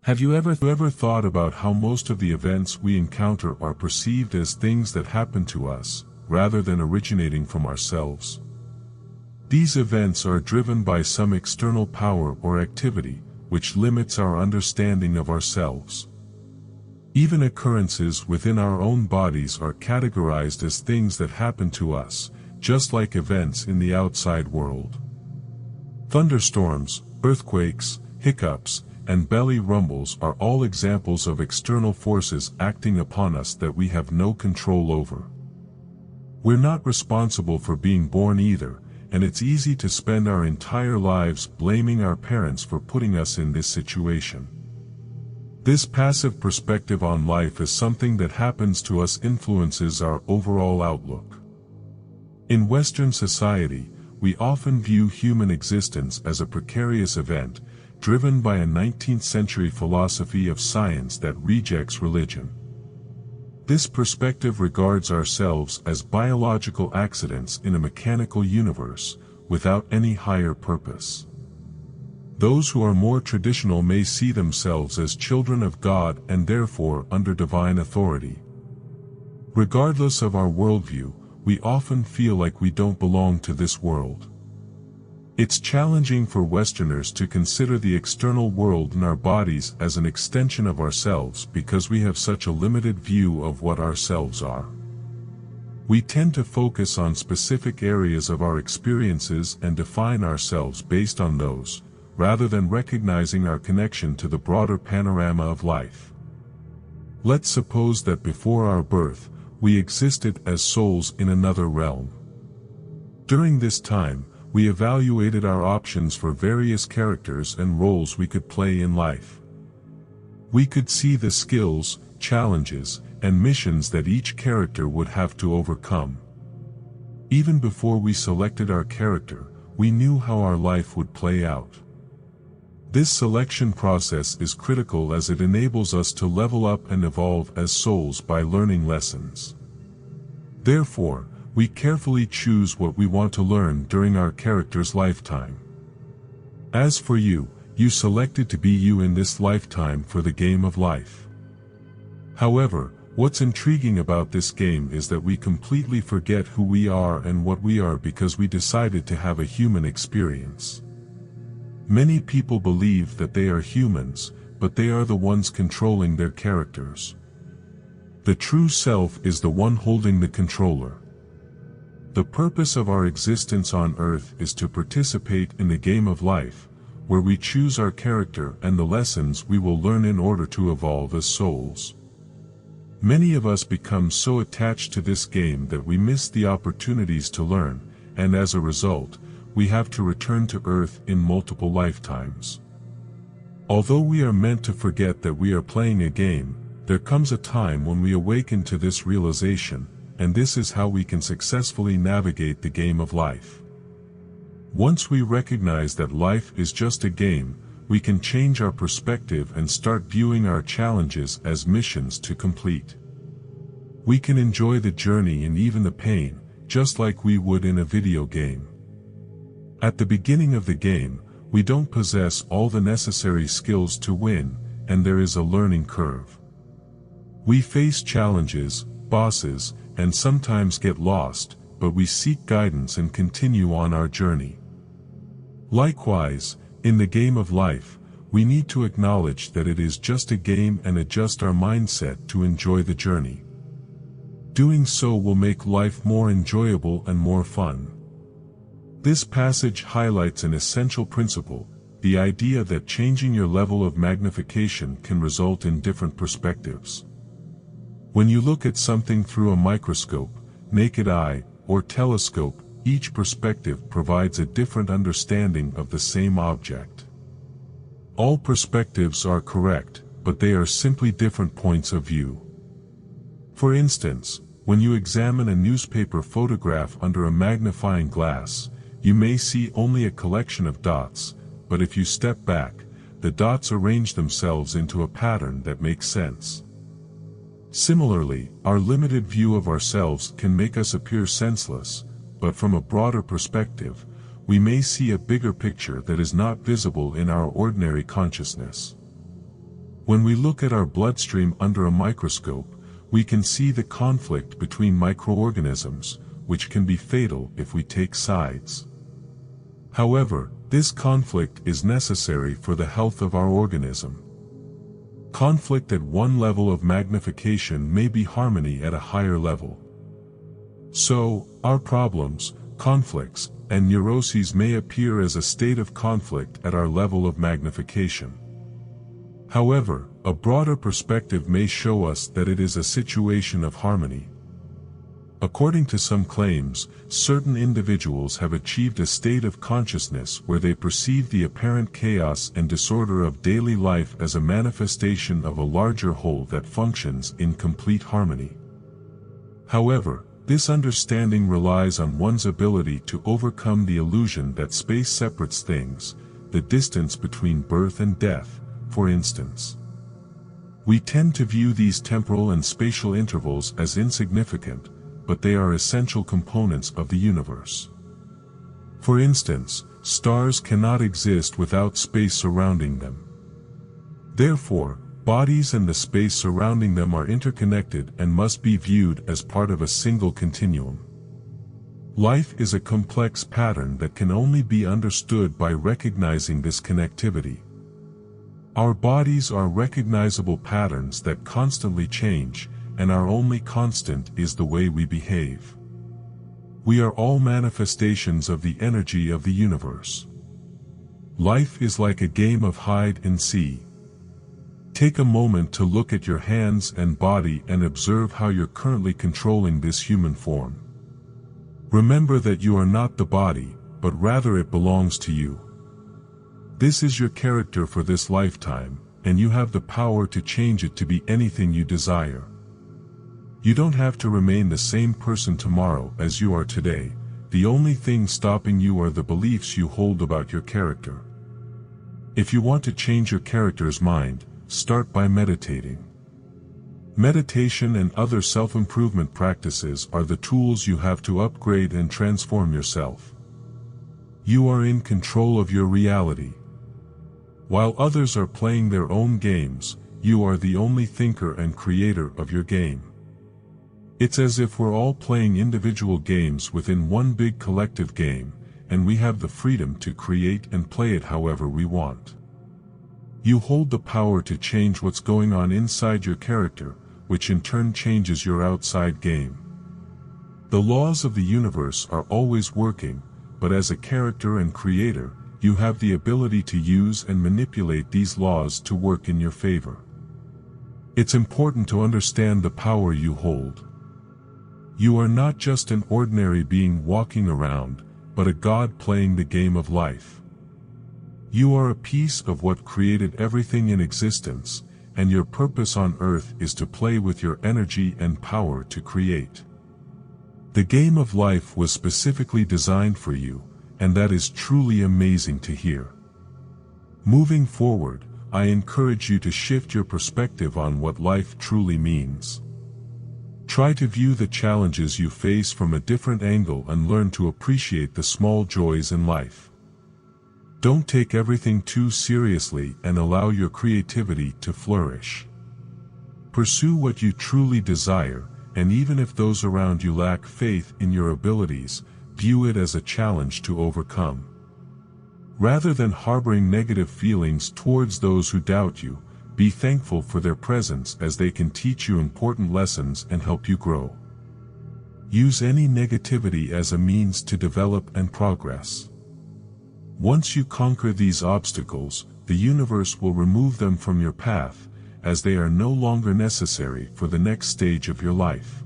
Have you ever thought about how most of the events we encounter are perceived as things that happen to us, rather than originating from ourselves? These events are driven by some external power or activity, which limits our understanding of ourselves. Even occurrences within our own bodies are categorized as things that happen to us, just like events in the outside world. Thunderstorms, earthquakes, hiccups, and belly rumbles are all examples of external forces acting upon us that we have no control over. We're not responsible for being born either, and it's easy to spend our entire lives blaming our parents for putting us in this situation. This passive perspective on life as something that happens to us influences our overall outlook. In Western society, we often view human existence as a precarious event, driven by a 19th-century philosophy of science that rejects religion. This perspective regards ourselves as biological accidents in a mechanical universe, without any higher purpose. Those who are more traditional may see themselves as children of God and therefore under divine authority. Regardless of our worldview, we often feel like we don't belong to this world. It's challenging for Westerners to consider the external world and our bodies as an extension of ourselves because we have such a limited view of what ourselves are. We tend to focus on specific areas of our experiences and define ourselves based on those, rather than recognizing our connection to the broader panorama of life. Let's suppose that before our birth, we existed as souls in another realm. During this time, we evaluated our options for various characters and roles we could play in life. We could see the skills, challenges, and missions that each character would have to overcome. Even before we selected our character, we knew how our life would play out. This selection process is critical as it enables us to level up and evolve as souls by learning lessons. Therefore, we carefully choose what we want to learn during our character's lifetime. As for you, you selected to be you in this lifetime for the game of life. However, what's intriguing about this game is that we completely forget who we are and what we are because we decided to have a human experience. Many people believe that they are humans, but they are the ones controlling their characters. The true self is the one holding the controller. The purpose of our existence on Earth is to participate in the game of life, where we choose our character and the lessons we will learn in order to evolve as souls. Many of us become so attached to this game that we miss the opportunities to learn, and as a result, we have to return to Earth in multiple lifetimes. Although we are meant to forget that we are playing a game, there comes a time when we awaken to this realization, and this is how we can successfully navigate the game of life. Once we recognize that life is just a game, we can change our perspective and start viewing our challenges as missions to complete. We can enjoy the journey and even the pain, just like we would in a video game. At the beginning of the game, we don't possess all the necessary skills to win, and there is a learning curve. We face challenges, bosses, and sometimes get lost, but we seek guidance and continue on our journey. Likewise, in the game of life, we need to acknowledge that it is just a game and adjust our mindset to enjoy the journey. Doing so will make life more enjoyable and more fun. This passage highlights an essential principle, the idea that changing your level of magnification can result in different perspectives. When you look at something through a microscope, naked eye, or telescope, each perspective provides a different understanding of the same object. All perspectives are correct, but they are simply different points of view. For instance, when you examine a newspaper photograph under a magnifying glass, you may see only a collection of dots, but if you step back, the dots arrange themselves into a pattern that makes sense. Similarly, our limited view of ourselves can make us appear senseless, but from a broader perspective, we may see a bigger picture that is not visible in our ordinary consciousness. When we look at our bloodstream under a microscope, we can see the conflict between microorganisms, which can be fatal if we take sides. However, this conflict is necessary for the health of our organism. Conflict at one level of magnification may be harmony at a higher level. So, our problems, conflicts, and neuroses may appear as a state of conflict at our level of magnification. However, a broader perspective may show us that it is a situation of harmony. According to some claims, certain individuals have achieved a state of consciousness where they perceive the apparent chaos and disorder of daily life as a manifestation of a larger whole that functions in complete harmony. However, this understanding relies on one's ability to overcome the illusion that space separates things, the distance between birth and death, for instance. We tend to view these temporal and spatial intervals as insignificant, but they are essential components of the universe. For instance, stars cannot exist without space surrounding them. Therefore, bodies and the space surrounding them are interconnected and must be viewed as part of a single continuum. Life is a complex pattern that can only be understood by recognizing this connectivity. Our bodies are recognizable patterns that constantly change, and our only constant is the way we behave. We are all manifestations of the energy of the universe. Life is like a game of hide and seek. Take a moment to look at your hands and body and observe how you're currently controlling this human form. Remember that you are not the body, but rather it belongs to you. This is your character for this lifetime, and you have the power to change it to be anything you desire. You don't have to remain the same person tomorrow as you are today. The only thing stopping you are the beliefs you hold about your character. If you want to change your character's mind, start by meditating. Meditation and other self-improvement practices are the tools you have to upgrade and transform yourself. You are in control of your reality. While others are playing their own games, you are the only thinker and creator of your game. It's as if we're all playing individual games within one big collective game, and we have the freedom to create and play it however we want. You hold the power to change what's going on inside your character, which in turn changes your outside game. The laws of the universe are always working, but as a character and creator, you have the ability to use and manipulate these laws to work in your favor. It's important to understand the power you hold. You are not just an ordinary being walking around, but a god playing the game of life. You are a piece of what created everything in existence, and your purpose on earth is to play with your energy and power to create. The game of life was specifically designed for you, and that is truly amazing to hear. Moving forward, I encourage you to shift your perspective on what life truly means. Try to view the challenges you face from a different angle and learn to appreciate the small joys in life. Don't take everything too seriously and allow your creativity to flourish. Pursue what you truly desire, and even if those around you lack faith in your abilities, view it as a challenge to overcome. Rather than harboring negative feelings towards those who doubt you, be thankful for their presence as they can teach you important lessons and help you grow. Use any negativity as a means to develop and progress. Once you conquer these obstacles, the universe will remove them from your path, as they are no longer necessary for the next stage of your life.